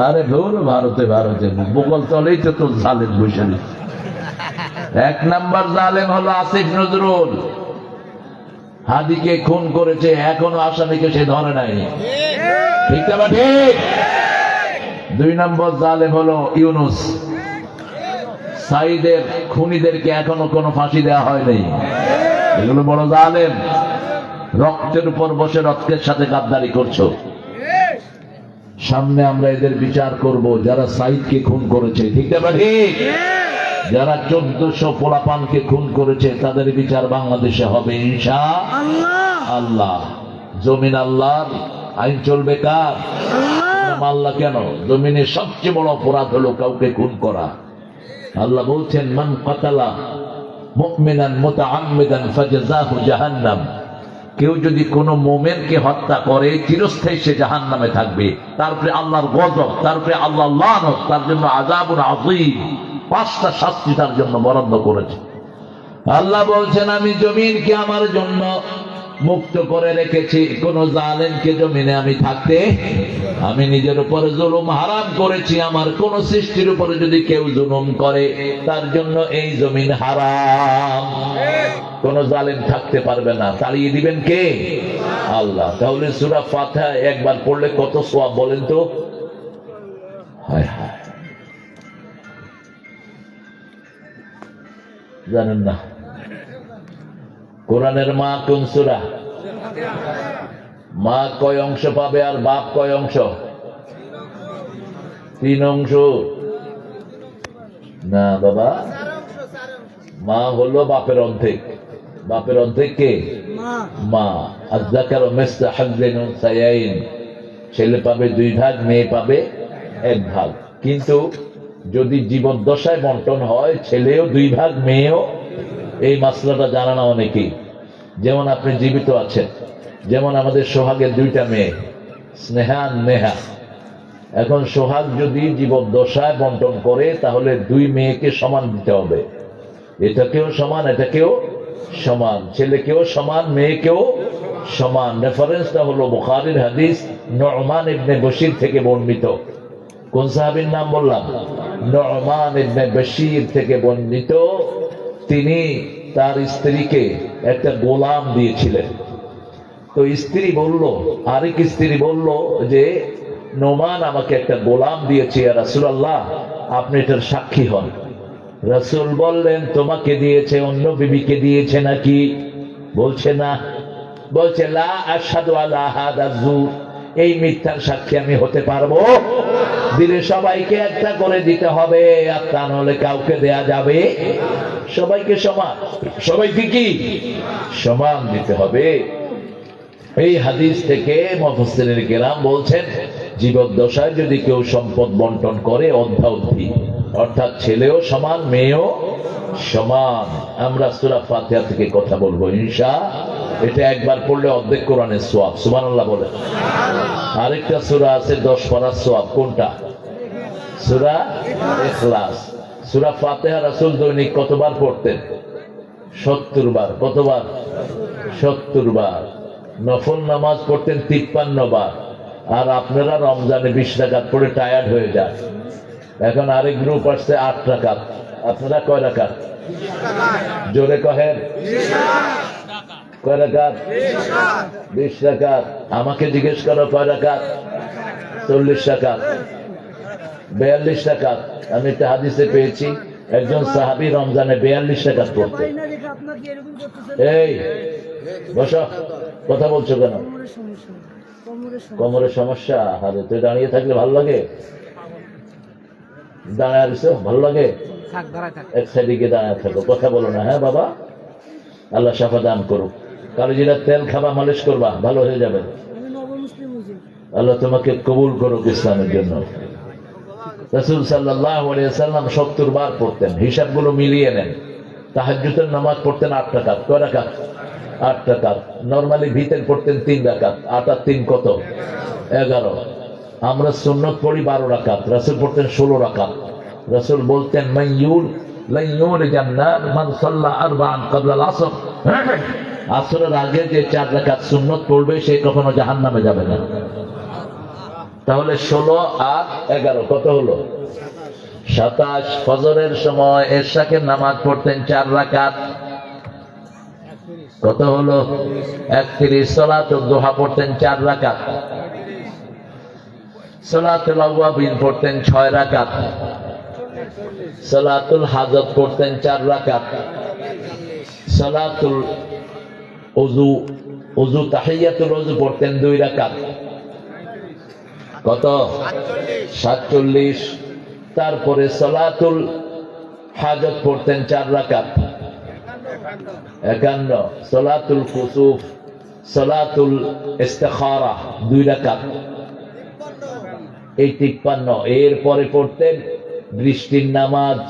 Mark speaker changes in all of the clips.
Speaker 1: আরে ধর ভারতে ভারতে বকল তলেই তো তোর জালেম বসে। এক নাম্বার জালেম হলো আসিফ নজরুল। হাদিকে খুন করেছে, এখনো আসামিকে সে ধরে নাই। ঠিক না ঠিক? দুই নম্বর জালেম হলো ইউনুস। সাইদের খুনিদেরকে এখনো কোনো ফাঁসি দেওয়া হয়নি। এগুলো বড় জালেম। রক্তের উপর বসে রক্তের সাথে গাদ্দারি করছো। সামনে আমরা এদের বিচার করব যারা সাইদকে খুন করেছে। ঠিক না ঠিক? যারা 1400 পোলাপানকে খুন করেছে তাদের বিচার বাংলাদেশে হবে ইনশাআল্লাহ। জমিন আল্লাহর, আইন চলবে কার? আল্লাহ। কেন? জমিনের সবচেয়ে বড় অপরাধ হলো কাউকে খুন করা। আল্লাহ বলছেন মান কাতালা মুমিনান মুতাআম্মিদান ফাজাযাহু জাহান্নাম। কেউ যদি কোনো মুমিনকে হত্যা করে চিরস্থায়ী সে জাহান্নামে থাকবে। তারপরে আল্লাহর গজব, তারপরে আল্লাহর লানত, তার জন্য আযাবুন আযীম। 5টা শাস্তি তার জন্য বরাদ্দ করেছে। আল্লাহ বলছেন আমি জমিনকে আমার জন্য মুক্ত করে রেখেছি। কোন জালেমকে জমিনে আমি থাকতে, আমি নিজের উপরে জুলুম হারাম করেছি। আমার কোন সৃষ্টির উপরে যদি কেউ জুলুম করে তার জন্য এই জমিন হারাম। কোন জালেম থাকতে পারবে না। তাড়িয়ে দিবেন কে? আল্লাহ। তাহলে সূরা ফাতিহা একবার পড়লে কত সওয়াব বলেন তো? হায় হায়, জানেন না? কোরআনের মা কোন সূরা? মা কয় অংশ পাবে আর বাপ কয় অংশ? 3 অংশ না বাবা। মা হলো বাপের অর্ধেক। বাপের অর্ধেক কে? মা। আয-যাকারু মিসলু হায্যিল উনসায়াইন। ছেলে পাবে 2 ভাগ, মেয়ে পাবে 1 ভাগ। কিন্তু যদি জীবদ্দশায় বন্টন হয় ছেলেও 2 ভাগ, মেয়েও। এই মাসলাটা জানা না অনেকেই। যেমন আপনি জীবিত আছেন, যেমন আমাদের সোহাগের 2টা মেয়ে, স্নেহা আর নেহা। এখন সোহাগ যদি জীবদ্দশায় বন্টন করে তাহলে 2 মেয়েকে সমান দিতে হবে। এটাকেও সমান, এটাকেও সমান, ছেলেকেও সমান, মেয়েকেও সমান। রেফারেন্সটা হলো বুখারীর হাদিস নু'মান ইবনে বশীর থেকে বর্ণিত। কোন সাহাবীর নাম বললাম? নু'মান ইবনে বশীর থেকে বর্ণিত। তিনি তার স্ত্রীকে একটা গোলাম দিয়েছিলেন। তো স্ত্রী বলল, আরেক স্ত্রী বলল যে নোমান আমাকে একটা গোলাম দিয়েছে, ইয়া রাসূলুল্লাহ আপনি এটার সাক্ষী হন। রাসূল বললেন তোমাকে দিয়েছে, অন্য বিবিকে দিয়েছে নাকি? বলছে না। বলছে লা আশহাদু আলা হাদা যুর। এই মিথ্যার সাক্ষী আমি হতে পারবো? দিলে সবাইকে একটা করে দিতে হবে, আর তা নাহলে কাউকে দেয়া যাবে? সবাইকে সমান, সবাইকে কি সমান দিতে হবে। এই হাদিস থেকে মুফাসসিরিন কেরাম বলছেন জীবদ্দশায় যদি কেউ সম্পদ বন্টন করে অর্ধাঅর্ধি, অর্থাৎ ছেলেও সমান, মেয়েও সমান। আমরা সূরা ফাতিহা থেকে কথা বলবো ইনশাআল্লাহ। এটা একবার পড়লে অর্ধেক কোরআনের সওয়াব। সুবহানাল্লাহ বলে। আরেকটা সূরা আছে 10 পারার সওয়াব। কোনটা? সূরা ইখলাস। সূরা ফাতিহা রাসূল দৈনিক কতবার পড়তেন? 70 বার। কতবার? 70 বার। নফল নামাজ পড়তেন 53 বার। আর আপনারা রমজানে 20 রাকাত পড়ে টায়ার্ড হয়ে যায়। এখন আরেক গ্রুপ আসছে 8 রাকাত। আপনারা কয় রাকাত? জোরে কহেন। কয় রাকাত? 20 রাকাত। আমাকে জিজ্ঞেস করো কয় রাকাত? 40 রাকাত, 42 রাকাত। আমি একটা হাদিসে পেয়েছি একজন সাহাবী রমজানে 42 রাকাত পড়তেন। এই বসো, কথা বলছো কেন? কোমরের সমস্যা? আরে তুই দাঁড়িয়ে থাকলে ভালো লাগে? দাঁড়ায় আছো ভালো লাগে? এক সাইডে গিয়ে দাঁড়ায় থাকো, কথা বলো না। হ্যাঁ বাবা, আল্লাহ শাফা দান করুক। কালোজিরার তেল খাবা, মালিশ করবা, ভালো হয়ে যাবে। আল্লাহ তোমাকে কবুল করুক ইসলামের জন্য। রাসূল সাল্লাল্লাহু আলাইহি ওয়াসাল্লাম 70 বার পড়তেন। হিসাবগুলো মিলিয়ে নেন। তাহাজ্জুদের নামাজ পড়তেন 8 রাকাত। কয় রাকাত? 8 রাকাত। নরমালি ভিতর পড়তেন 3 রাকাত। 8 আর 3 কত? 11। আমরা সুন্নত পড়ি 12 রাকাত, রাসূল পড়তেন 16 রাকাত। রাসূল বলতেন মাইয়ুল লাইয়ুল জান্নাত মান সাল্লা আরবাআন ক্বাবলা আল-আসর। আসরের আগে যে 4 রাকাত সুন্নত পড়বে সে কখনো জাহান্নামে যাবে না। তাহলে 16 আর 11 কত হলো? 27। ফজরের সময় এশাকের নামাজ পড়তেন 4 রাকাত, কত হলো? 31। সালাতুল দুহা পড়তেন 4 রাকাত। সালাতুল আওয়াবিন পড়তেন 6 রাকাত। সালাতুল হাজত পড়তেন 4 রাকাত। সালাতুল ওযু তাহিয়াতুল ওযু পড়তেন 2 রাকাত, কত? 47। তারপরে সালাতুল হাজত পড়তেন 4 রাকাত, 51। সালাতুল কুসুফ, সালাতুল ইস্তিখারা 2 রাকাত, এই 53। এরপরে পড়তেন বৃষ্টির নামাজ,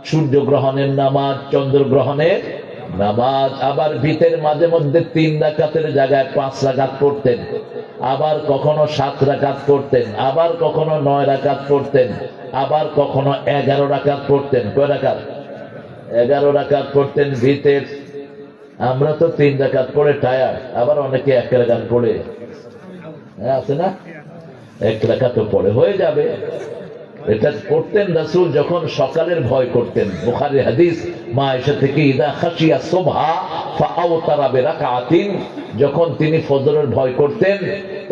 Speaker 1: সূর্যগ্রহণের নামাজ, চন্দ্রগ্রহণের নামাজ। আবার ভিতের মাঝে মধ্যে 3 রাকাতের জায়গায় 5 রাকাত পড়তেন, আবার কখনো 7 রাকাত পড়তেন, আবার কখনো 9 রাকাত পড়তেন, আবার কখনো 11 রাকাত পড়তেন। কয় রাকাত? 11 রাকাত পড়তেন ভিতের। আমরা তো 3 রাকাত পড়ে টায়ার, আবার অনেকে 1 রাকাত পড়ে, আছে না? 1 রাকাত পড়ে হয়ে যাবে। এটা পড়তেন রাসূল যখন সকালের ভয় করতেন। বুখারী হাদিস, মা আয়েশা থেকে, ইদা খাশিয়া সুবহা ফাআওতারা বিরাকাতিন, যখন তিনি ফজরের ভয় করতেন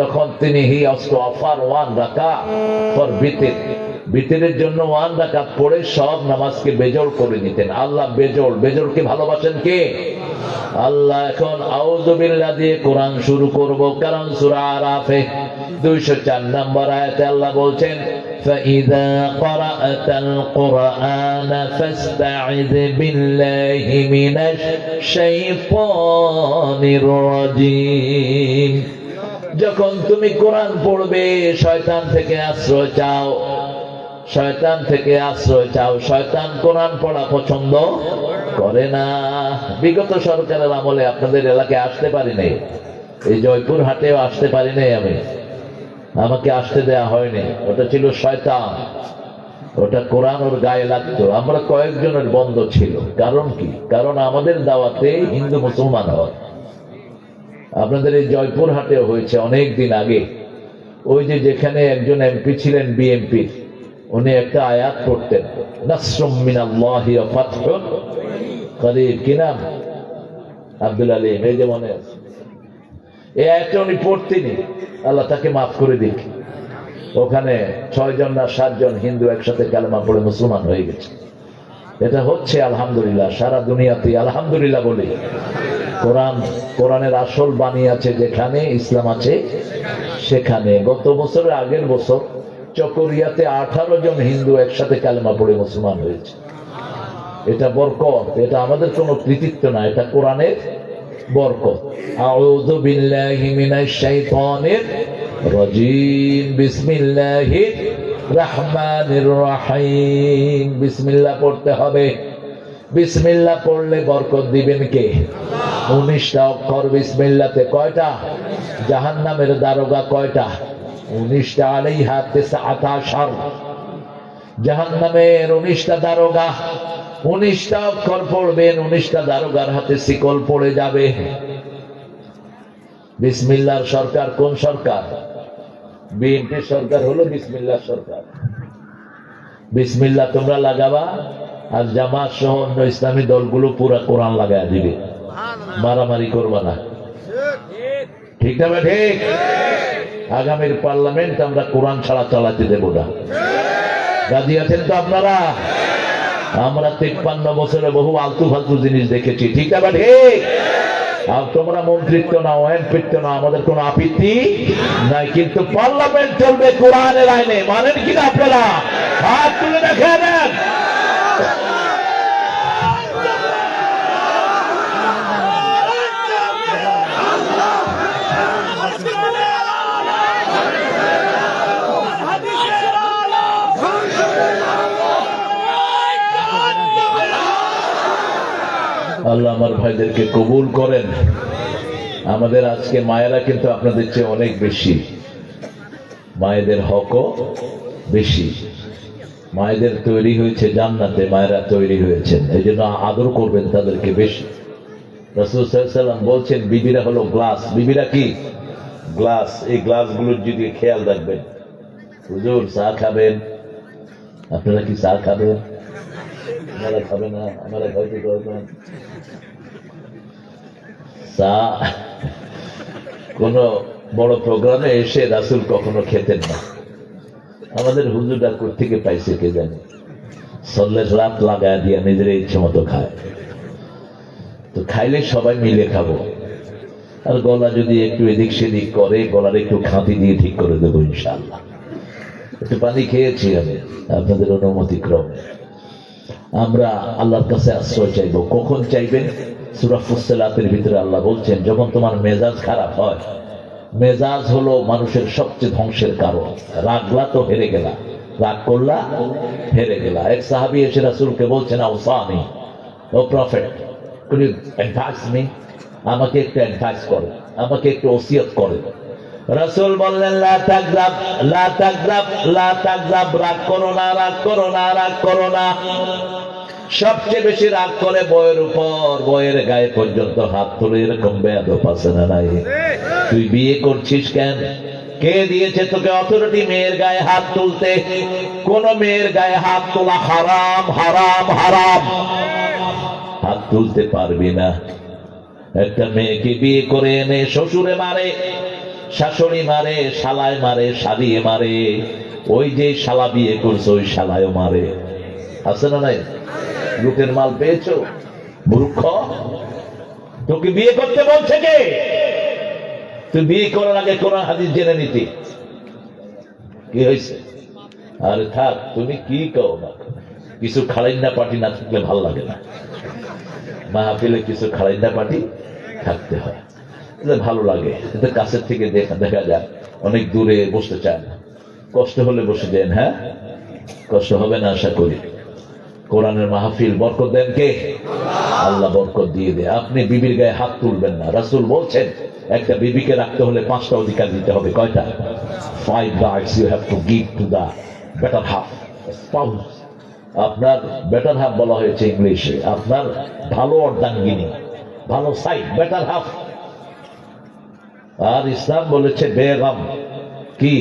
Speaker 1: তখন তিনি হি আস্তাগফার 1 রাকাত ফর বিতির, বিতিরের জন্য 1 রাকাত পড়ে সব নামাজকে বেজোড় করে দিতেন। আল্লাহ বেজোড়, বেজোড়কে ভালোবাসেন কে? আল্লাহ। এখন আউযু বিল্লাহ দিয়ে কোরআন শুরু করব, কারণ সূরা আরাফে 204 নম্বর আয়াতে আল্লাহ বলছেন, فَإِذَا قَرَأْتَ الْقُرْآنَ فَاسْتَعِذْ بِاللَّهِ مِنَ الشَّيْطَانِ الرَّجِيمِ। যখন তুমি কোরআন পড়বে শয়তান থেকে আশ্রয় চাও, শয়তান থেকে আশ্রয় চাও। শয়তান কোরআন পড়া পছন্দ করে না। বিগত সরকারের আমলে আপনাদের এলাকায় আসতে পারি নাই, এই জয়পুর হাটেও আসতে পারি নাই আমি, আমাকে আসতে দেয়া হয়নি। ওটা ছিল শয়তান, ওটা কোরআন ওর গায়ে লাগতো। আমরা কয়েকজনের বন্ধ ছিল। কারণ কি? কারণ আমাদের দাওয়াতে হিন্দু মুসলমান হয়। আপনাদের এই জয়পুর হাটেও হয়েছে অনেক দিন আগে। ওই যে যেখানে একজন এমপি ছিলেন বিএমপির, উনি একটা আয়াত পড়তেন, নাসরুম মিনাল্লাহি ওয়া ফাতহুন করিব। কি নাম? আব্দুল আলীম। এই যে মনে আছে, এই আয়াতটা উনি পড়তেনি, আল্লাহ তাকে মাফ করে দিক। ওখানে 6 জন না 7 জন হিন্দু একসাথে কালেমা পড়ে মুসলমান হয়ে গেছে। এটা হচ্ছে আলহামদুলিল্লাহ, সারা দুনিয়াতে আলহামদুলিল্লাহ বলি। কোরআনের আসল বাণী আছে যেখানে, ইসলাম আছে সেখানে। গত বছরের আগের বছর চকরিয়াতে 18 জন হিন্দু একসাথে কালেমা পড়ে মুসলমান হয়েছে। এটা বরকত, এটা আমাদের কোনো কৃতিত্ব না, এটা কোরআনের বরকত। আউযু বিল্লাহি মিনাশ শাইতানির রাজিম, বিসমিল্লাহির রহমানির রহিম। বিসমিল্লাহ পড়তে হবে। বিসমিল্লাহ পড়লে বরকত দিবেন কে? 19টা অক্ষর বিসমিল্লাহতে। কয়টা? জাহান্নামের দারোগা কয়টা? 19টা। আলাইহা 19। জাহান্নামের 19টা দারোগা, 19টা অক্ষর পড়বেন, 19টা দারোগার হাতে শিকল পড়ে যাবে। বিসমিল্লাহর সরকার কোন সরকার? বিএনপি সরকার হলো বিসমিল্লাহ সরকার। বিসমিল্লাহ তোমরা লাগাবা, আর জামাত সহ অন্য ইসলামী দলগুলো পুরা কোরআন লাগায় দিবে। মারামারি করবা না, ঠিক না? ঠিক। আগামীর পার্লামেন্ট আমরা কোরআন ছাড়া চালাতে দেব না। রাজি আছেন তো আপনারা? আমরা 53 বছরে বহু আলতু ফালতু জিনিস দেখেছি, ঠিক না? ঠিক। আর তোমরা মন্ত্রিত্ব নাও, এমপিত্ব নাও, আমাদের কোনো আপত্তি নাই, কিন্তু পার্লামেন্ট চলবে কোরআনের আইনে। মানেন কিনা আপনারা? হাত তুলে দেখে দেন। আল্লাহ আমার ভাইদেরকে কবুল করেন। আমাদের আজকে মায়েরা কিন্তু আপনাদের চেয়ে অনেক বেশি, মায়েদের হকও বেশি। মায়েদের তৈরি হয়েছে জান্নাতে, মায়েরা তৈরি হয়েছেন, এই জন্য আদর করবেন তাদেরকে বেশি। রাসূল সাল্লাল্লাহু আলাইহি ওয়াসাল্লাম বলছেন বিবিরা হলো গ্লাস। বিবিরা কি? গ্লাস। এই গ্লাসগুলোর যদি খেয়াল রাখবেন, হুজুর চা খাবেন? আপনারা কি চা খাবেন? আপনারা খাবে না, আমরা খাইতে পারবেন চা? কোন বড় প্রোগ্রামে এসে রাসূল কখনো খেতেন না। আমাদের হুজুররা কোথেকে পাইছে কে জানে, সল্লের রাত লাগায় দিয়ে নিজের ইচ্ছে মতো খায়। তো খাইলে সবাই মিলে খাবো, আর গলা যদি একটু এদিক সেদিক করে গলার একটু খাঁতি দিয়ে ঠিক করে দেবো ইনশাআল্লাহ। একটু পানি খেয়েছি আমি আপনাদের অনুমতি ক্রমে। আমরা আল্লাহর কাছে আশ্রয় চাইবো। কখন চাইবেন? সূরা ফুসসিলাতের ভিতরে আল্লাহ বলছেন, যখন তোমার মেজাজ খারাপ হয়। মেজাজ হলো মানুষের সবচেয়ে ধ্বংসের কারণ। রাগলা তো হেরে গেলা, রাগ করলা হেরে গেলা। এক সাহাবী এসে রাসূলকে বলছেন, আওসানি, ও prophet, could you advise me? আমাকে একটু অ্যাডভাইস করো, আমাকে একটু ওসিয়ত করো। রাসূল বললেন, লা তাগযাব, লা তাগযাব, লা তাগযাব, রাগ করো না, রাগ করো না, রাগ করো না। সবচেয়ে বেশি রাগ করে বইয়ের উপর, বইয়ের গায়ে পর্যন্ত হাত তুলে। এরকম বেয়াদব আছে না নাই? তুই বিয়ে করছিস কেন? কে দিয়েছে তোকে অথরিটি মেয়ের গায়ে হাত তুলতে? কোন মেয়ের গায়ে হাত তোলা হারাম, হারাম, হারাম। হাত তুলতে পারবি না। একটা মেয়েকে বিয়ে করে এনে শ্বশুরে মারে, শাশুড়ি মারে, শালায় মারে, শালিয়ে মারে। ওই যে শালা বিয়ে করছে ওই শালায়ও মারে। আছে না নাই? লোকের মাল পেয়েছো মূর্খ। তোকে বিয়ে করতে বলছে কে? তুই বিয়ে করার আগে কোরআন হাদিস জেনে নিতি। কি হয়েছে? আরে থাক, তুমি কি কও না, কিছু খাড়াইন্না পার্টি না থাকলে ভাল লাগে না। মাহফিলে কিছু খাড়াইন্না পার্টি থাকতে হয়, ভালো লাগে। এতে কাছের থেকে দেখা যায়, অনেক দূরে বসতে চায় না। কষ্ট হলে বসে দেন। হ্যাঁ, কষ্ট হবে না আশা করি। কোরআনের মাহফিল বরকত দেন কে? আল্লাহ বরকত দিয়ে দেয়। আপনি বিবির গায়ে হাত তুলবেন না। রাসূল বলছেন, একটা বিবিকে রাখতে হলে 5টা অধিকার দিতে হবে। কয়টা? 5 rights you have to give to the better half spouse. আপনার বেটার হাফ বলা হয়েছে ইংলিশে, আপনার ভালো অর্ধাঙ্গিনী, ভালো সাইড, বেটার হাফ। আর ইসলাম বলেছে বেগম। কি?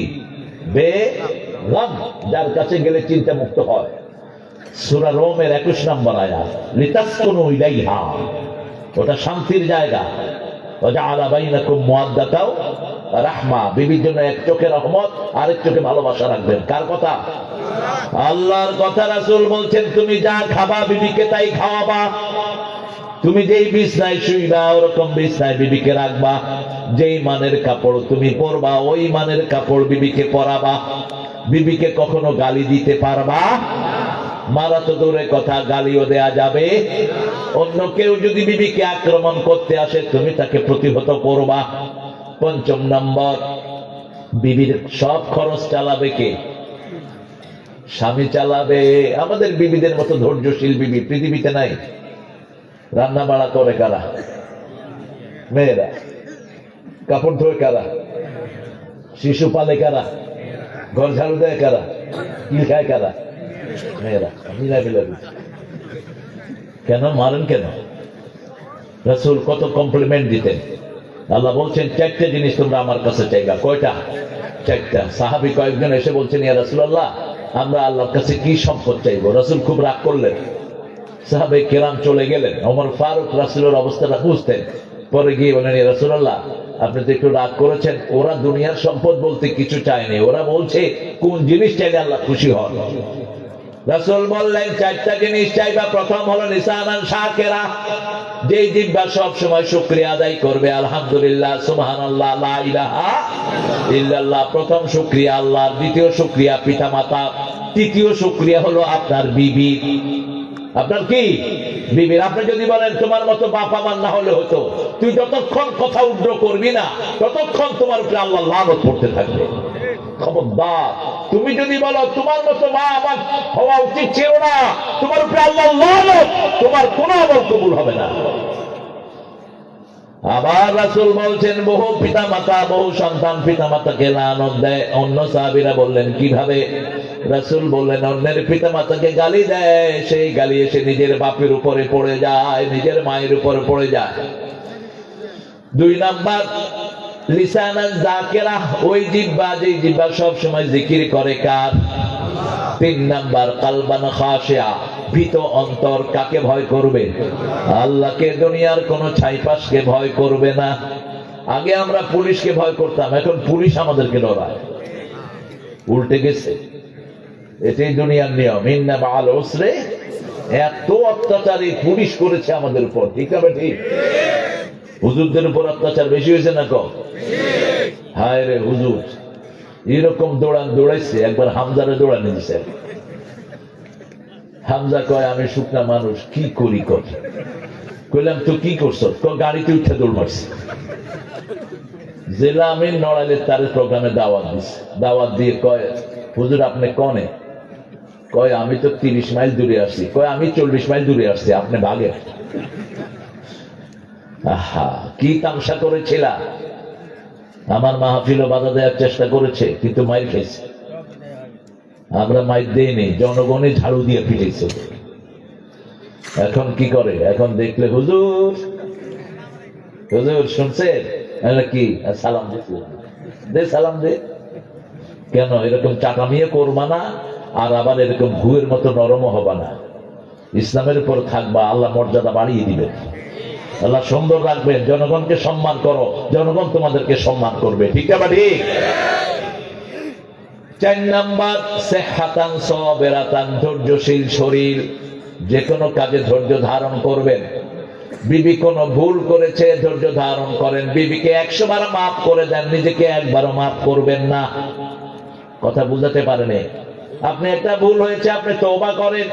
Speaker 1: বেগম, যার কাছে গেলে চিন্তা মুক্ত হয়। সূরা রোমের 21 নম্বর আয়াত, লিতাসকুনু ইলাইহা, ওটা শান্তির জায়গা। ওয়াজআলা বাইনাকুম মুওয়াদ্দাতাও ওয়া রাহমা, বিবির জন্য এক চোখে রহমত, আরেক চোখে ভালোবাসা রাখবেন। কার কথা? আল্লাহর কথা। রাসূল বলছেন, তুমি যা খাবা বিবিকে তাই খাওয়াবা। তুমি যেই বিছনায় শুইবা ওরকম বিছনায় বিবিকে রাখবা। যেই মানের কাপড় তুমি পরবা ওই মানের কাপড় বিবিকে পরাবা। বিবিকে কখনো গালি দিতে পারবা? মারা তো দূরের কথা, গালিও দেয়া যাবে। অন্য কেউ যদি বিবিকে আক্রমণ করতে আসে তুমি তাকে প্রতিহত করবা। 5 নম্বর, বিবির সব খরচ চালাবে কে? স্বামী চালাবে। আমাদের বিবিদের মতো ধৈর্যশীল বিবি পৃথিবীতে নাই। রান্না বাড়া করে কারা? মেয়েরা। কাপড় ধোয় কারা? শিশু পালে কারা? ঘর ঝাড়ু দেয় কারা? কিল খায় কারা? মেয়েরা। কেন মারেন কেন? রাসূল কত কমপ্লিমেন্ট দিতেন। আল্লাহ বলছেন, 4টে জিনিস তোমরা আমার কাছে চাইবা। কয়টা? 4টা। সাহাবী কয়েকজন এসে বলছেন, ইয়া রাসূলুল্লাহ, আমরা আল্লাহর কাছে কি সম্পদ চাইবো? রাসূল খুব রাগ করলেন। সাহাবে কেরাম চলে গেলেন। ওমর ফারুক রাসূলের অবস্থাটা বুঝতেন। পরে গিয়ে বলেন, ইয়া রাসূলুল্লাহ, আপনি তো একটু রাগ করেছেন। ওরা দুনিয়ার সম্পদ বলতে কিছু চায়নি, ওরা বলছে কোন জিনিস চাইলে আল্লাহ খুশি হন। রাসূল বললেন, 4টা জিনিস চাইবা। প্রথম হলো লিসানান শাকিরা, যেই জিহ্বা সব সময় শুকরিয়া আদায় করবে। আলহামদুলিল্লাহ, সুবহানাল্লাহ, লা ইলাহা ইল্লাল্লাহ। প্রথম শুকরিয়া আল্লাহর, দ্বিতীয় শুকরিয়া পিতামাতা, তৃতীয় শুকরিয়া হলো আপনার বিবি। আপনার কি? বিবির। আপনি যদি বলেন তোমার মতো বাপ আমার না হলে হতো, তুই যতক্ষণ কথা উগ্র করবি না ততক্ষণ তোমার উপরে আল্লাহ লানত পড়তে থাকবে। খবরদার, তুমি যদি বলো তোমার মতো মা আমার হওয়া উচিত ছিল না, তোমার উপরে আল্লাহ লানত, তোমার কোনো আমল কবুল হবে না। আবার রাসূল বলছেন, বহু পিতামাতা, বহু সন্তান পিতামাতাকে লানত দেয়। অন্য সাহাবীরা বললেন, কিভাবে? রাসূল বললেন, অন্যের পিতামাতাকে গালি দেয়, সেই গালি এসে নিজের বাপের উপরে পড়ে যায়, নিজের মায়ের উপরে পড়ে যায়। 2 নাম্বার, লিসানান যাকিরা, ওই জিহ্বা যে জিহ্বা সব সময় জিকির করে কার? 3 নাম্বার কালবান খাশিয়া, ভীত অন্তর। কাকে ভয় করবে? আল্লাহকে। দুনিয়ার কোন ছাইপাশকে ভয় করবে না। আগে আমরা পুলিশকে ভয় করতাম, এখন পুলিশ আমাদেরকে ডরায়। উল্টে গেছে, এটাই দুনিয়ার নিয়ম। ইন্না মাআল উসরি, এত অত্যাচারী পুলিশ করেছে আমাদের উপর, ঠিক না ঠিক? হুজুরদের উপর অত্যাচার বেশি হয়েছে না কম? হায় রে হুজুর, এরকম দৌড়াইছে। একবার হামজারে দৌড়ানি দিছে। হামজা কয় আমি শুকনা মানুষ, কি করি কর। কইলাম তো কি করছো? গাড়িতে উঠে দৌড় মারছি। জেলা আমিন নড়াইলের তার প্রোগ্রামে দাওয়াত দিছে। দাওয়াত দিয়ে কয় হুজুর আপনি কনে? কয় আমি তো 30 মাইল দূরে আসছি। কয় আমি 40 মাইল দূরে আসছি, আপনি ভাগে। আহা, কি তামসা করেছিল। আমার মাহফিলও বাধা দেওয়ার চেষ্টা করেছে, কিন্তু মাইর খেয়েছে। আমরা মাইর দেইনি, জনগণে ঝাড়ু দিয়ে পিটেছে। এখন কি করে? এখন দেখলে হুজুর হুজুর শুনছেন কি সালাম দে, সালাম দে। কেন এরকম চাকামিয়ে করবা না, আর আবার এরকম ভুয়ের মতো নরম হবা না। ইসলামের উপর থাকবা, আল্লাহ মর্যাদা বাড়িয়ে দিবেন, আল্লাহ সুন্দর রাখবেন। জনগণকে সম্মান করো, জনগণ তোমাদেরকে সম্মান করবে, ঠিক না ঠিক? 4 নাম্বার সেহাতান সবেরাতান, ধৈর্যশীল শরীর। যে কোনো কাজে ধৈর্য ধারণ করবেন। বিবি কোন ভুল করেছে, ধৈর্য ধারণ করেন। বিবিকে 100 বার মাফ করে দেন, নিজেকে একবারও মাফ করবেন না। কথা বুঝাতে পারেন? আপনি একটা ভুল হয়েছে, আপনি তওবা করেন।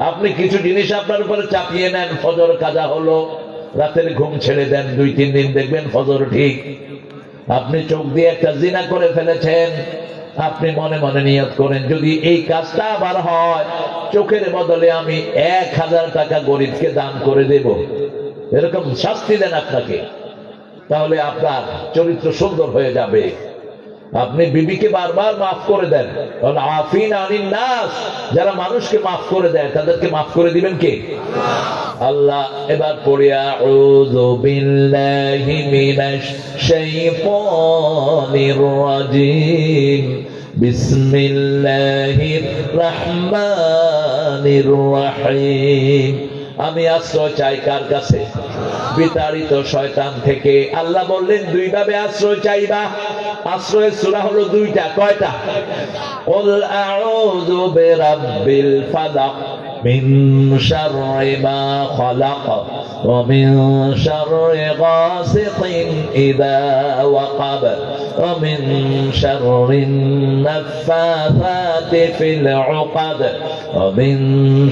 Speaker 1: আপনি কিছু জিনিস আপনার উপরে চাপিয়ে নেন, ফজর কাজা হলো, রাতের ঘুম ছেড়ে দেন, 2-3 দিন দেখবেন ফজর ঠিক। আপনি চোখ দিয়ে একটা জিনা করে ফেলেছেন, আপনি মনে মনে নিয়ত করেন যদি এই কাজটা আবার হয়, চোখের বদলে আমি 1000 টাকা গরিবকে দান করে দেব। এরকম শাস্তি দেন আপনাকে, তাহলে আপনার চরিত্র সুন্দর হয়ে যাবে। আপনি বিবিকে বারবার মাফ করে দেন। আফিন আনিন নাস, যারা মানুষকে মাফ করে দেয় তাদেরকে মাফ করে দিবেন কে? আল্লাহ। এবার পড়ি আউযু বিল্লাহি মিনাশ শাইতানির রাজিম, বিসমিল্লাহির রহমানির রহিম। আমি আশ্রয় চাই কার কাছে? বিতাড়িত শয়তান থেকে। আল্লাহ বললেন 2 ভাবে আশ্রয় চাইবা। আশ্রয়ের সূরা হলো 2টা। কয়টা? কুল আউযু বিরাব্বিল ফালাক, মিন শাররি মা খালাক, ওয়া মিন শাররি গাসিকিন ইযা ওয়াকাব, ওয়া মিন শাররিন নাফাসাতি ফিল উকাদ, ওয়া মিন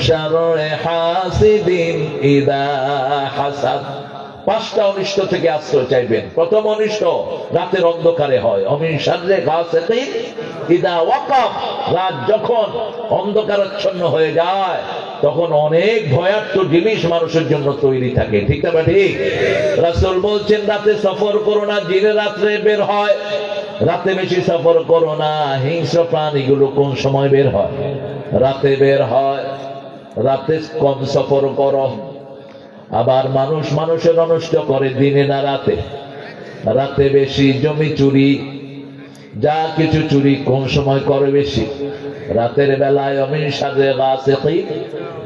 Speaker 1: শাররি হাসিদিন ইযা হাসাদ। 5টা অনিষ্ট থেকে আশ্রয় চাইবেন। প্রথম অনিষ্ট রাতের অন্ধকারে হয়। অমিন শাররি গাসিকিন ইযা ওয়াকাব, রাত যখন অন্ধকারাচ্ছন্ন হয়ে যায় তখন অনেক ভয়ার্থ জিনিস মানুষের জন্য তৈরি থাকে, ঠিক না ঠিক? রাসূল বলছেন রাতে সফর করো না, জিনে রাত্রে বের হয়। রাতে বেশি সফর করো না। হিংস্র প্রাণীগুলো কোন সময় বের হয়? রাতে বের হয়। রাতে কম সফর করো। আবার মানুষ মানুষের অনিষ্ট করে দিনে না রাতে। রাতে বেশি জমি চুরি, যা কিছু চুরি কোন সময় করে বেশি? রাতের বেলায়। অমিন শাররি গাসিকিন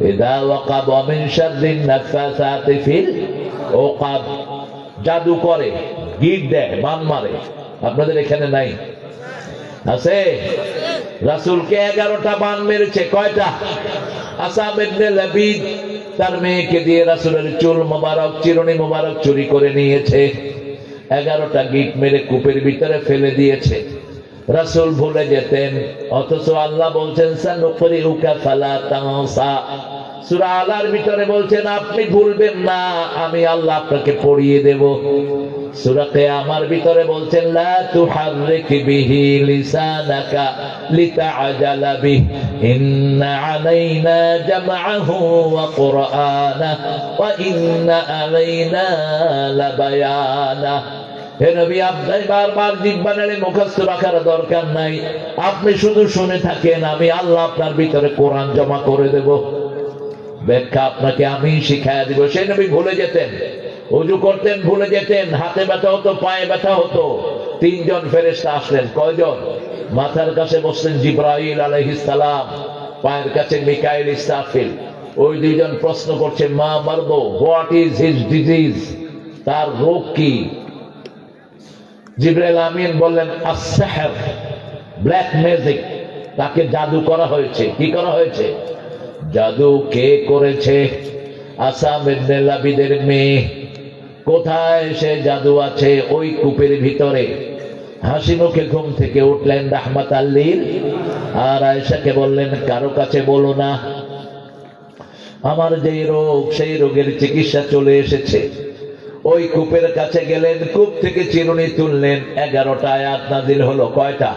Speaker 1: ইযা ওয়াকাব, অমিন শাররিন নাফাসাতি ফিল উকাদ। জাদু করে, গিট দেয়, বান মারে। আপনাদের এখানে নাই? আছে? রাসূলকে 11টা বান মেরেছে। কয়টা? আসাব ইবনে লাবিদ তার মেয়েকে দিয়ে রাসূলের চুল মোবারক, চিরুনি মোবারক চুরি করে নিয়েছে। 11টা গিট মেরে কূপের ভিতরে ফেলে দিয়েছে। রাসূল ভুলে যেতেন, অথচ আল্লাহ বলছেন সানুকরিউকা ফালা তানসা। সূরা আলার ভিতরে বলছেন আপনি ভুলবেন না, আমি আল্লাহ আপনাকে পড়িয়ে দেব। সূরা কিয়ামার ভিতরে বলছেন লা তুহাররিক বিহি লিসানাকা লিতাআজালা বিহি, ইন্না আলাইনা জামআহু ওয়া কুরআনাহু ওয়া ইন্না আলাইনা লাবায়ানা। হে নবী, আপনি বারবার জিহ্বা নেড়ে মুখস্থ রাখার দরকার নাই। আপনি শুধু শুনে থাকেন, আমি আল্লাহ আপনার ভিতরে কোরআন জমা করে দেব। ব্যাখ্যা আপনাকে আমি শিখাইয়া দিব। সেই নবী ভুলে যেতেন। উজু করতেন, ভুলে যেতেন, হাতে ব্যথা হতো, পায়ে ব্যথা হতো। 3 জন ফেরেশতা আসলেন। কয়জন? মাথার কাছে বসলেন জিবরাইল আলাইহিস সালাম, পায়ের কাছে মিকাইল ইসরাফিল। ওই 2 জন প্রশ্ন করছে, মা মারদো, হোয়াট ইজ হিজ ডিজিজ, তার রোগ কি? জিবরাইল আমিন বললেন, আস-সিহর, ব্ল্যাক ম্যাজিক, তাকে জাদু করা হয়েছে। কি করা হয়েছে? জাদু কে করেছে? আসাম ইবনে লাবিদের মেয়ে। কোথায় সে জাদু আছে? ওই কূপের ভিতরে। হাসি মুখে ঘুম থেকে উঠলেন রাহমাতাল লিল, আর আয়েশাকে বললেন, কারো কাছে বলো না, আমার যে রোগ, সেই রোগের চিকিৎসা চলে এসেছে। ওই কূপের কাছে গেলেন, কূপ থেকে চিরুনি তুললেন। 11টা আয়াত নাজিল হলো। কয়টা?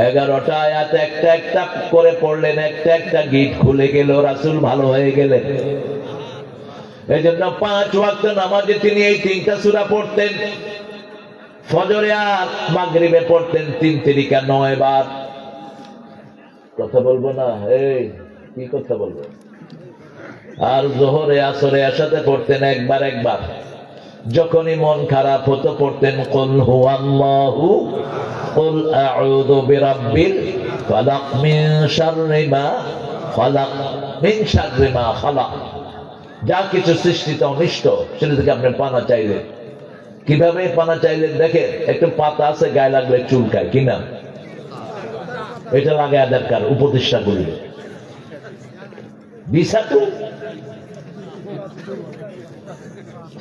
Speaker 1: 11টা আয়াত একটা একটা করে পড়লেন, একটা একটা গিট খুলে গেল, রাসূল ভালো হয়ে গেলেন। এই জন্য 5 ওয়াক্ত নামাজে তিনি এই 3টা সূরা পড়তেন। ফজরে আর মাগরিবে পড়তেন 3 তিরিকা 9 বার। কথা বলবো না? এই কি কথা বলবো? আর যোহরে আসরে একসাথে পড়তেন একবার একবার। যখনই মন খারাপ হতো পড়তেন কুল হুয়াল্লাহু, কুল আউযু বিরাব্বিল ফালাক, মিন শাররি মা খালাক, মিন শাররি মা খালাক। যা কিছু সৃষ্টিতে অনিষ্ট, সেটা থেকে আপনি পানা চাইলেন। কিভাবে পানা চাইলেন? দেখেন, একটু পাতা আছে, গায়ে লাগলে চুলকায়, কিনা? এটা লাগায় দরকার উপদেষ্টা করি। বিছাতু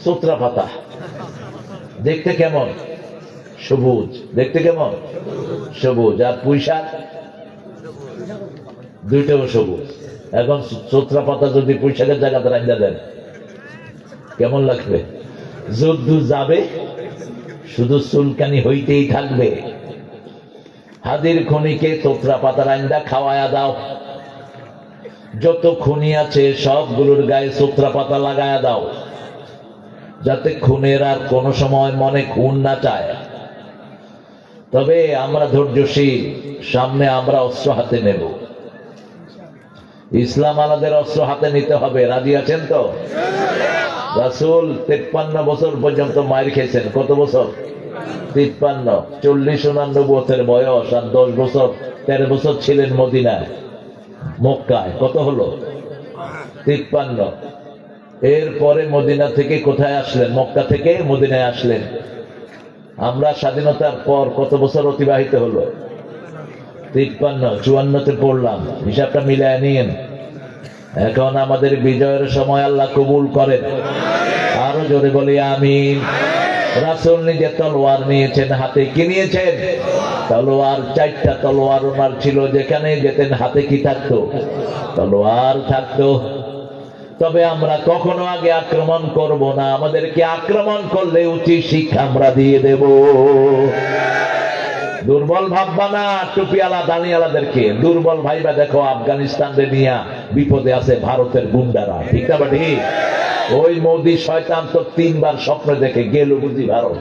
Speaker 1: সুতরা পাতা দেখতে কেমন? সবুজ। দেখতে কেমন? সবুজ। আর পুঁইশাক, দুইটাও সবুজ। এখন সুতরা পাতা যদি পুঁইশাকের জায়গাতে রাখা দেন, কেমন লাগবে? যদ্দূর যাবে শুধু চুলকানি হইতেই থাকবে। হাদির খনিকে তোতরা পাতা রান্দা খাওয়ায়া দাও। যত খুনি আছে সবগুলোর গায়ে সুতরা পাতা লাগায়া দাও, যাতে খুনের আর কোন সময় মনে খুন না চায়। তবে আমরা ধৈর্যশীল, সামনে আমরা অস্ত্র হাতে নেব। ইসলাম আলাদের অস্ত্র হাতে নিতে হবে। রাজি আছেন তো? রাসূল 53 বছর পর্যন্ত মায়ের খেয়েছেন। কত বছর? 53। 40-49 বছর বয়স, আর 10 বছর 13 বছর ছিলেন মদিনায়, মক্কায়। কত হলো? 53। এরপরে মদিনা থেকে কোথায় আসলেন? মক্কা থেকে মদিনায় আসলেন। আমরা স্বাধীনতার পর কত বছর অতিবাহিত হলো? 53। 54তে পড়লাম, হিসাবটা মিলায় নিন। এখন আমাদের বিজয়ের সময় আল্লাহ কবুল করেন। আরো জোরে বলি আমিন। রাসূল নিজে তলোয়ার নিয়েছেন হাতে। কি নিয়েছেন? তলোয়ার। 4টা তলোয়ার ওনার ছিল। যেখানে যেতেন হাতে কি থাকতো? তলোয়ার থাকতো। তবে আমরা কখনো আগে আক্রমণ করব না। আমাদেরকে আক্রমণ করলে উচিত শিক্ষা আমরা দিয়ে দেব। দুর্বল ভাববা না টুপিওয়ালা দাঁড়িয়ালাদেরকে। দুর্বল ভাইবা দেখো, আফগানিস্তানে নিয়ে বিপদে আছে ভারতের গুন্ডারা। ঠিক না? ঠিক। ওই মোদি শয়তান তো 3 বার স্বপ্ন দেখে গেল বুঝি ভারত।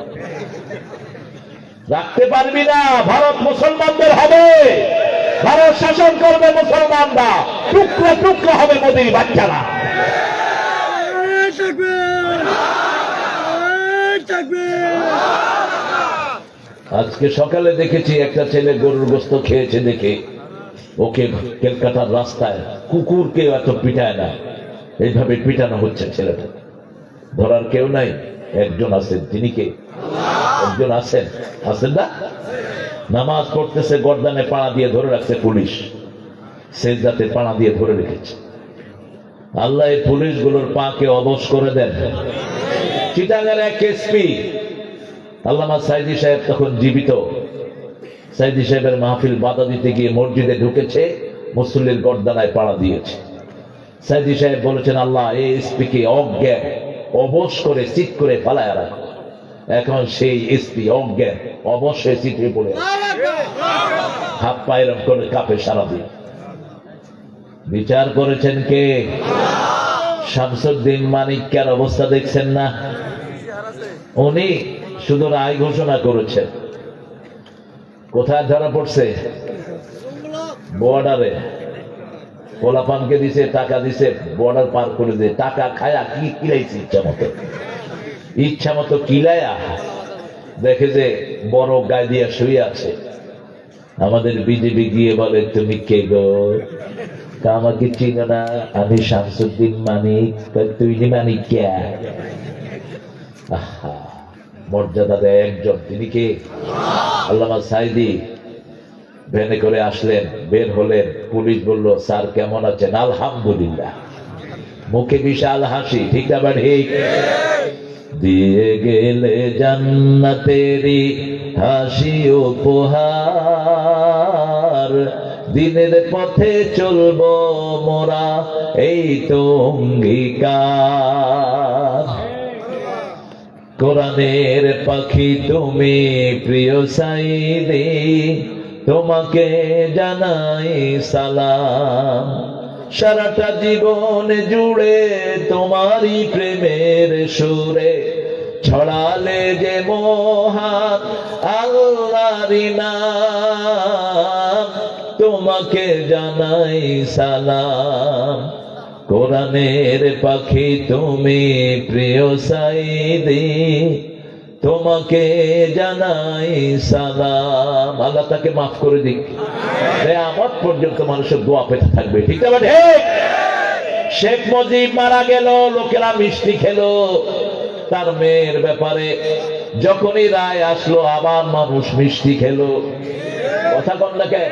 Speaker 1: রাখতে পারবি না। ভারত মুসলমানদের হবে, ভারত শাসন করবে মুসলমানরা। টুকরো টুকরো হবে মোদির বাচ্চারা। আজকে সকালে দেখেছি একটা ছেলে গরুর গোস্ত খেয়েছে দেখে ওকে কলকাতার রাস্তায় কুকুরকে এত পিটায় না, এইভাবে পিটানো হচ্ছে ছেলেটা। ধরার কেউ নাই। একজন আছেন। তিনি কে? একজন আছেন। আছেন না? নামাজ পড়তেছে, গর্দানে পাড়া দিয়ে ধরে রাখছে পুলিশ, সেজদাতে পাড়া দিয়ে ধরে রেখেছে। আল্লাহ এই পুলিশগুলোর পাকে অবশ করে দেন। চিটাগাঙ্গের এক এসপি আল্লামা সাইদি সাহেব তখন জীবিত। সাইদি সাহেবের মাহফিল বাধা দিতে গিয়ে মসজিদে ঢুকেছে, মুসল্লির গর্দানায় পাড়া দিয়েছে। সাইদি সাহেব বলেছেন, আল্লাহ এই এসপি কে অজ্ঞান অবশ করে চিৎ করে পালায় রাখো। এখন সেই এসপি অজ্ঞান অবশ্যই চিঠে পড়ে হাত পায়ের করে কাঁপে সারাদিন। বিচার করেছেন কে? শামসুদ্দিন মানিক্যার অবস্থা দেখছেন না? উনি শুধু রায় ঘোষণা করেছেন। কোথায় ধরা পড়ছে? বর্ডারে। পোলাপানকে দিছে, টাকা দিছে, বর্ডার পার করে দিয়ে টাকা খায়া কি কিলাইছে ইচ্ছা মতো। ইচ্ছা মতো কিলায়া দেখে যে বড় গায়ে দিয়া শুয়ে আছে। আমাদের বিজেপি গিয়ে বলে, তুমি কে গো? আমাকে চিনো না, আমি শামসুদ্দিন মানিক। তুই মানিক কে? আহা, মর্যাদা দেয় একজন, তিনি কে? আল্লামা সাইদি। ভ্যানে করে আসলেন, বের হলেন, পুলিশ বলল, স্যার কেমন আছেন? আলহামদুলিল্লাহ। মুখে বিশাল হাসি, ঠিক না ঠিক? দিয়ে গেলে জান্নাতেরি হাসি উপহার, দিনের পথে চলবো মোরা এই তো অঙ্গীকার। কোরআনের পাখি তুমি প্রিয় সাইদি, তোমাকে জানাই সালাম। সারাটা জীবন জুড়ে তোমারই প্রেমের সুরে ছড়ালে যে মহান আল্লাহর নাম, তোমাকে জানাই সালাম। কোরআনের পাখি তুমি প্রিয় সাইদি, তোমাকে জানাই সালাম। আল্লাহ তাকে মাফ করে দিক, কিয়ামত পর্যন্ত মানুষের দোয়া পেতে থাকবে, ঠিক না? শেখ মুজিব মারা গেল, লোকেরা মিষ্টি খেলো। তার মেয়ের ব্যাপারে যখনই রায় আসলো, আবার মানুষ মিষ্টি খেলো। কথা কন না কেন?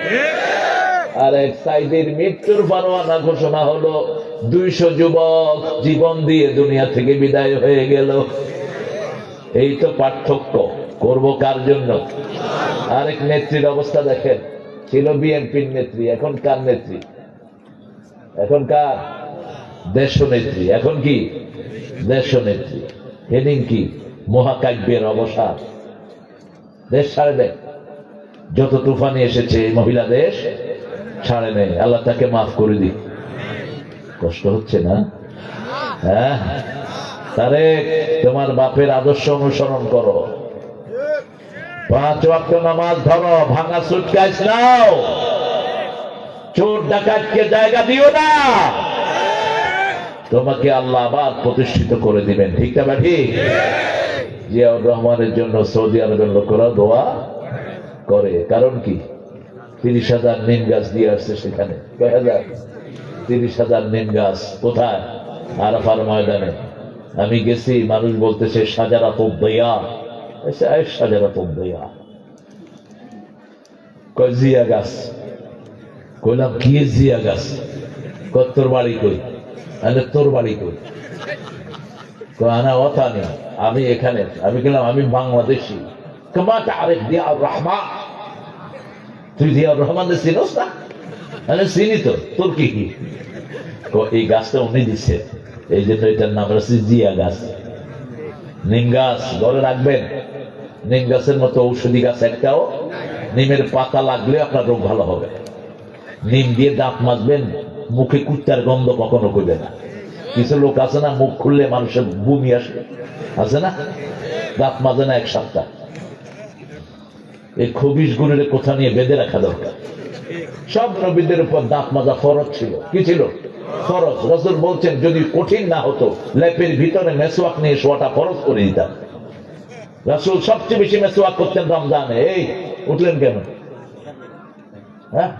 Speaker 1: আর এক সাইদির মৃত্যুর পরোয়ানা ঘোষণা হলো, 200 যুবক জীবন দিয়ে দুনিয়া থেকে বিদায় হয়ে গেল। এই তো পার্থক্য। করব কার জন্য? আরেক নেত্রীর অবস্থা দেখেন, ছিল বিএনপির নেত্রী, এখন কার নেত্রী? এখন কার? দেশ নেত্রী। এখন কি? দেশ নেত্রী। হেডিং কি? মহাকাব্যের অবসাদ। দেশ ছাড়ে দেয়। যত তুফানি এসেছে মহিলা দেশ ছাড়ে নেই। আল্লাহ তাকে মাফ করে দিক। কষ্ট হচ্ছে না? হ্যাঁ, তারে তোমার বাপের আদর্শ অনুসরণ করো, 5 ওয়াক্ত নামাজ ধরো, ভাঙা সুটকেস নাও, চোর ডাকাতকে জায়গা দিও না। তোমাকে আল্লাহ আবার প্রতিষ্ঠিত করে দিবেন, ঠিক না ঠিক? জিয়াউর রহমানের জন্য সৌদি আরবের লোকেরা দোয়া করে। কারণ কি? 30,000 নিম গাছ দিয়ে আসছে সেখানে। কয় হাজার? 30,000 নিম গাছ। কোথায়? আরাফার ময়দানে। আমি গেছি, মানুষ বলতেছে শাজারাতুদ দিয়া। শাজারাতুদ দিয়া কয় জিয়া গাছ। কইলাম কি জিয়া গাছ? কয় তোর বাড়ি কই? আরে তোর বাড়ি কই? কয় আনা ওয়াতানি, আমি এখানে। আমি গেলাম, আমি বাংলাদেশি। কামা তারিফ জিয়াউর রহমান? তুই জিয়াউর রহমানের চিনোস না? আরে চিনি তো, তোর কি? এই গাছটা উনি দিচ্ছে, এই জন্য এটার নাম রাখছি জিয়া গাছ। নিম গাছ ঘরে রাখবেন। নিম গাছের মতো ঔষধি গাছ একটাও। নিমের পাতা লাগলে আপনার রোগ ভালো হবে। নিম দিয়ে দাঁত মাজবেন, মুখে কুত্তার গন্ধ কখনো করবে না। কিছু লোক আছে না, মুখ খুললে মানুষের বমি আসে, আছে না? দাঁত মাজে না 1 সপ্তাহ। এই খবিশ গুণের কোথা নিয়ে বেঁধে রাখা দরকার। সব নবীদের উপর দাঁত মাজা ফরজ ছিল। কি ছিল? ফরজ। রাসূল বলছেন, যদি কঠিন না হতো লেপের ভিতরে মেসওয়াক নিয়ে শোয়াটা ফরজ করে দিতাম। রাসূল সবচেয়ে বেশি মেসওয়াক করতেন রমজানে। এই উঠলেন কেন? হ্যাঁ,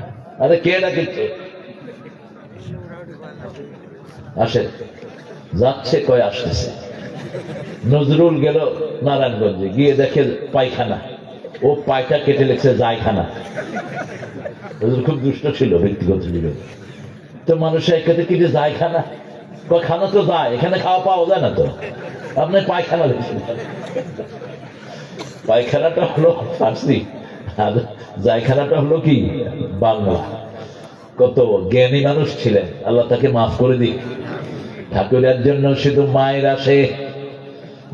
Speaker 1: আরে কে ডাকিচ্ছে? আসেন। যাচ্ছে, কয় আসতেছে। নজরুল গেল নারায়ণগঞ্জে, গিয়ে দেখে পায়খানা। ও পায়টা কেটে লেগছে যায়খানা। নজরুল খুব দুষ্ট ছিল ব্যক্তিগত জীবনে। তো মানুষের এখানে কি যে যায়খানা? কয় খানা তো যায়, এখানে খাওয়া পাওয়া যায় না তো, আপনি পায়খানা লিখছেন। পায়খানাটা হলো ফার্সি, আর যায়খানাটা হলো কি বাংলা। কত জ্ঞানী মানুষ ছিলেন, আল্লাহ তাকে মাফ করে দিক। ঠাকুরের জন্য শুধু মায়ের আসে,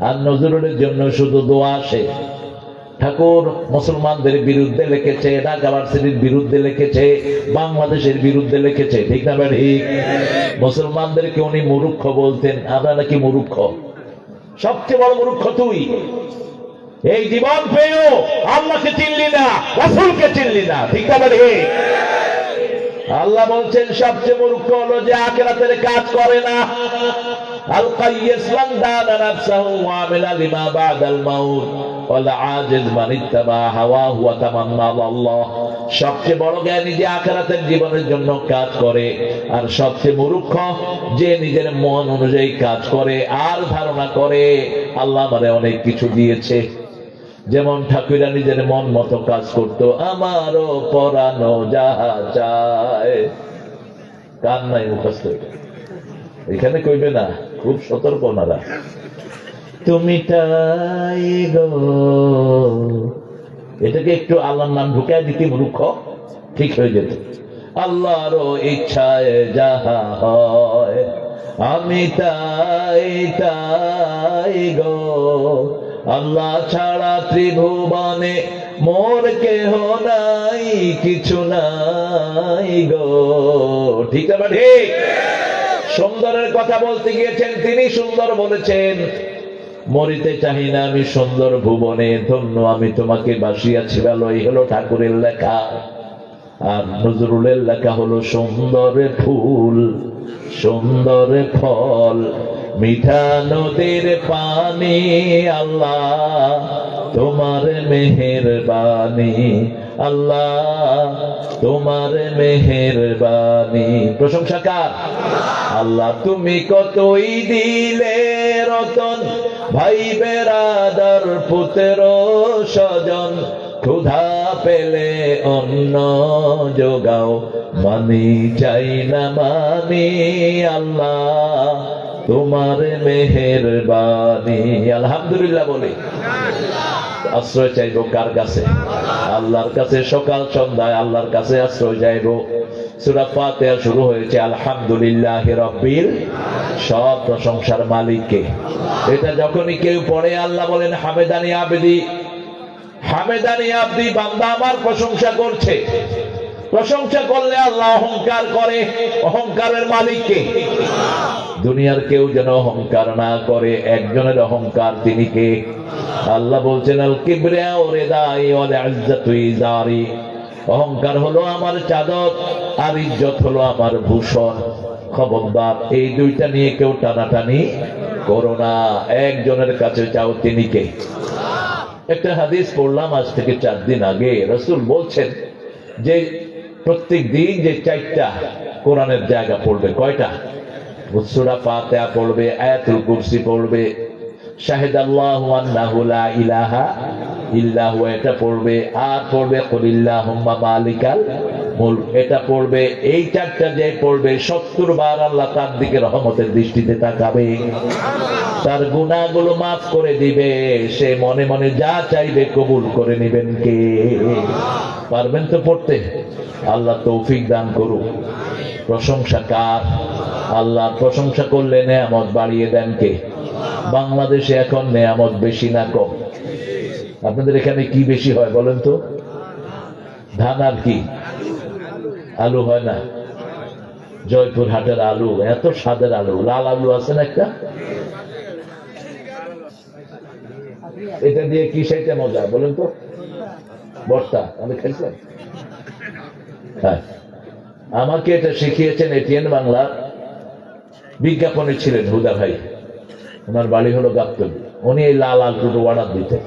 Speaker 1: আর নজরুলের জন্য শুধু দোয়া আসে। ঠাকুর মুসলমানদের বিরুদ্ধে লিখেছে, ঢাকা ভার্সিটির বিরুদ্ধে লিখেছে, বাংলাদেশের বিরুদ্ধে লিখেছে, ঠিক না ঠিক? মুসলমানদেরকে উনি মূর্খ বলতেন। আমরা নাকি মূর্খ? সবচেয়ে বড় মূর্খ তুই। এই জীবন পেয়েও আল্লাহকে চিনলি না, রাসূলকে চিনলি না, ঠিক না ঠিক? আল্লাহ বলছেন সবচেয়ে মূর্খ হলো যে আখিরাতের কাজ করে না। আল কাইয়িস মান দানা নাফসাহু ওয়া আমিলা লিমা বাদাল মাউত ওয়াল আজিজ মান ইত্তাবা হাওয়াহু ওয়া তামান্না আল্লাহ। সবচেয়ে বড় জ্ঞানী যে আখিরাতের জীবনের জন্য কাজ করে, আর সবচেয়ে মূর্খ যে নিজের মন অনুযায়ী কাজ করে আর ধারণা করে আল্লাহ আমারে অনেক কিছু দিয়েছে। যেমন ঠাকুরা নিজের মন মতো কাজ করতো, আমারও পরানো যাহা চায়। কান নাই মুখস্থ, এখানে কইবে না, খুব সতর্ক ওনারা। তুমি তাই গো, এটাকে একটু আল্লাহর নাম ঢুকায় দিতে মূর্খ, ঠিক হয়ে যেত। আল্লাহরও ইচ্ছায় যাহা হয়, আমি তাই তাই গো। আল্লাহ ছাড়া ত্রিভুবনে মোর কেহ নাই, কিছু নাই গো। ঠিক না ঠিক? সুন্দরের কথা বলতে গিয়েছেন, তিনি সুন্দর বলেছেন, মরিতে চাহি না আমি সুন্দর ভুবনে, ধন্য আমি তোমাকে বাসিয়াছি ভালো। এই হলো ঠাকুরের লেখা। আর নজরুলের লেখা হলো সুন্দর ফুল সুন্দর ফল, মিঠা নদীর পানি, আল্লাহ তোমার মেহেরবানি, আল্লাহ তোমার মেহেরবানি। প্রশংসা কার? আল্লাহ। তুমি কতই দিলে রতন, ভাই বেরাদার পুত্র স্বজন, ক্ষুধা পেলে অন্ন যোগাও, মানি চাই না মানি, আল্লাহ তোমার মেহেরবানি। আলহামদুলিল্লাহ বলি। আশ্রয় চাইবো কার কাছে? আল্লাহর কাছে। সকাল সন্ধ্যায় আল্লাহর কাছে আশ্রয় চাইবো। সূরা ফাতিহা শুরু হয়েছে আলহামদুলিল্লাহি রাব্বিল, সব প্রশংসার মালিককে। এটা যখনই কেউ পড়ে আল্লাহ বলেন হামেদানি আবদি, হামেদানি আবদি, বান্দা আমার প্রশংসা করছে। প্রশংসা করলে আল্লাহ অহংকার করে, অহংকারের মালিককে। দুনিয়ার কেউ যেন অহংকার না করে, একজনের অহংকার, তিনি কে? আল্লাহ বলছেন আল কিবরিয়া রিদাই ওয়াল ইজ্জাতু ইজারি, অহংকার হলো আমার চাদর আর ইজ্জত হলো আমার ভূষণ। খবরদার এই দুইটা নিয়ে কেউ টানাটানি করো না, একজনের কাছে চাও, তিনি কে? একটা হাদিস পড়লাম আজ থেকে 4 দিন আগে। রাসূল বলছেন যে প্রত্যেক দিন যে 4টা কোরআনের জায়গা পড়বে, কয়টা? সূরা ফাতিহা পড়বে, আয়াতুল কুরসি পড়বে, শাহিদাল্লাহু আন্নাহু লা ইলাহা ইল্লা হুয়া এটা পড়বে, আর পড়বে কুলিল্লাহুম্মা মালিকাল মুলক, এটা পড়বে। এই 4টা যে পড়বে 70 বার আল্লাহ তার দিকে রহমতের দৃষ্টিতে তাকাবে, তার গুনাহগুলো মাফ করে দিবে, সে মনে মনে যা চাইবে কবুল করে নেবেন কে? পারবেন তো পড়তে? আল্লাহ তৌফিক দান করুক। প্রশংসা কার? আল্লাহ। প্রশংসা করলে নেয়ামত বাড়িয়ে দেন কে? বাংলাদেশে এখন নেয়ামত বেশি না কম? আপনাদের এখানে কি বেশি হয় বলেন তো? ধান আর কি? আলু হয় না? জয়পুর হাটের আলু এত স্বাদের আলু, লাল আলু আছে না একটা, এটা দিয়ে কি সেইটা মজা বলেন তো? বর্তা আমি খাইছিলাম। হ্যাঁ, আমাকে এটা শিখিয়েছেন এটিএন বাংলা বিজ্ঞাপনে ছিলেন হুদা ভাই, ওনার বাড়ি হলো গাবতলী। উনি এই লাল আলু অর্ডার দিতেন।